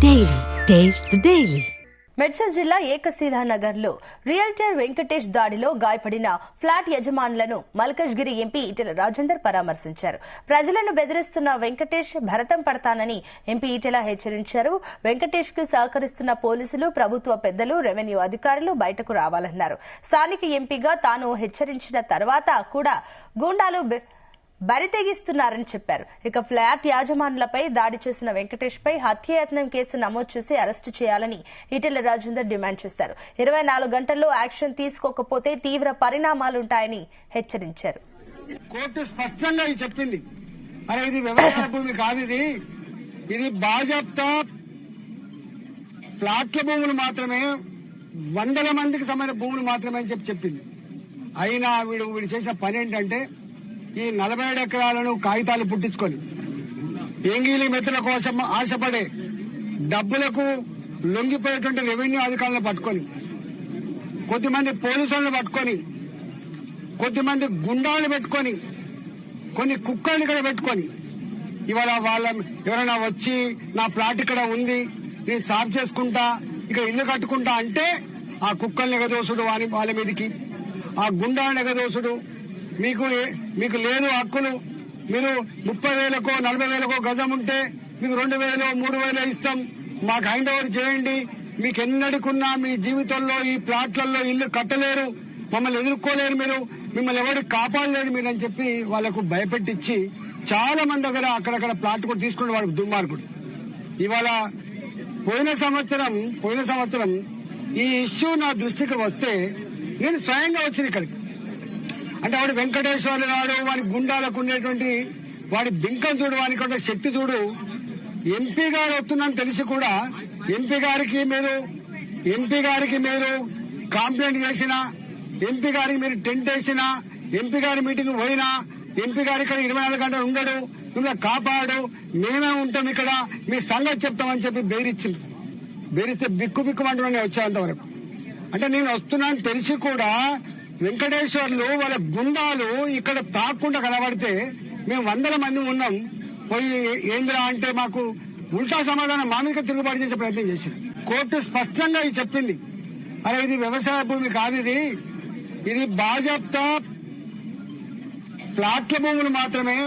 Daily. Taste the Daily. Medchal జిల్లా ఏకశిలా నగర్ లో realtor Venkatesh దాడిలో గాయపడిన ఫ్లాట్ యజమానులను మల్కజ్గిరి ఎంపీ ఈటెల రాజేందర్ పరామర్శించారు. ప్రజలను బెదిరిస్తున్న వెంకటేష్ భరతం పడతానని ఎంపీ ఈటెల హెచ్చరించారు. వెంకటేష్ కు సహకరిస్తున్న పోలీసులు, ప్రభుత్వ పెద్దలు, రెవెన్యూ అధికారులు బయటకు రావాలన్నారు. స్థానిక ఎంపీగా తాను హెచ్చరించిన తర్వాత కూడా గూండాలు బరితెగిస్తున్నారని చెప్పారు. ఇక ఫ్లాట్ యాజమానులపై దాడి చేసిన వెంకటేష్ పై హత్యాయత్నం కేసు నమోదు చేసి అరెస్టు చేయాలని ఈటెల రాజేందర్ డిమాండ్ చేశారు. 24 గంటల్లో యాక్షన్ తీసుకోకపోతే తీవ్ర పరిణామాలుంటాయని హెచ్చరించారు. కోర్టు స్పష్టంగా చెప్పింది, అరే ఇది వ్యవసాయ భూమి కాదు, ఇది బాజాప్తా ఫ్లాట్ల భూములు మాత్రమే, వందల మందికి సంబంధించిన భూములు మాత్రమే అని చెప్పింది. అయినా వీడు చేసిన పని ఏంటంటే ఈ 47 ఎకరాలను కాగితాలు పుట్టించుకొని ఎంగిలి మెతుల కోసం ఆశపడే డబ్బులకు లొంగిపోయేటువంటి రెవెన్యూ అధికారులను పట్టుకొని, కొద్దిమంది పోలీసులను పట్టుకొని, కొద్దిమంది గుండాలను పెట్టుకొని, కొన్ని కుక్కల్ని ఇక్కడ పెట్టుకొని, ఇవాళ ఎవరైనా వచ్చి నా ప్లాట్ ఇక్కడ ఉంది, నేను సాఫ్ చేసుకుంటా, ఇక్కడ ఇల్లు కట్టుకుంటా అంటే ఆ కుక్కల్ని ఎగదోసుడు వాళ్ళ మీదకి, ఆ గుండాలను ఎగదోసుడు, మీకు లేదు హక్కులు, మీరు 30,000కో 40,000కో గజం ఉంటే మీకు 2,000 3,000 ఇస్తాం, మాకు హ్యాండ్ ఓవర్ చేయండి, మీకు ఎన్నడికున్నా మీ జీవితంలో ఈ ప్లాట్లలో ఇల్లు కట్టలేరు, మమ్మల్ని ఎదుర్కోలేరు, మిమ్మల్ని ఎవరు కాపాడలేరు మీరు అని చెప్పి వాళ్లకు భయపెట్టించి చాలా మంది దగ్గర అక్కడక్కడ ప్లాట్ కూడా తీసుకుని వాడు దుర్మార్గుడు. ఇవాళ పోయిన సంవత్సరం ఈ ఇష్యూ నా దృష్టికి వస్తే నేను స్వయంగా వచ్చిన ఇక్కడికి. అంటే వాడు వెంకటేశ్వర నాడు వాడి గుండాలకు ఉండేటువంటి వాడి బింకం చూడు, వానికి ఉన్న శక్తి చూడు. ఎంపీ గారు వస్తుందని తెలిసి కూడా ఎంపీ గారికి మీరు కంప్లైంట్ చేసినా, ఎంపీ గారికి మీరు టెంట్ వేసినా, ఎంపీ గారి మీటింగ్ పోయినా, ఎంపీ గారి ఇక్కడ 24 గంటలు ఉండడు, మిమ్మల్ని కాపాడు, మేమే ఉంటాం ఇక్కడ, మీ సంగతి చెప్తామని చెప్పి బెదిరిస్తే బిక్కుమంటూనే వచ్చేంత వరకు. అంటే నేను వస్తున్నాను తెలిసి కూడా వెంకటేశ్వర్లు వాళ్ళ గుండాలు ఇక్కడ తాకుండా కనబడితే మేము 100 మంది ఉన్నాం, పోయి ఏంద్రా అంటే మాకు ఉల్టా సమాధానం మా మీద తిరుగుబాటు చేసే ప్రయత్నం చేసింది. కోర్టు స్పష్టంగా చెప్పింది, అరే ఇది వ్యవసాయ భూమి కాదు, ఇది బాజాప్తా ఫ్లాట్ల భూములు మాత్రమే.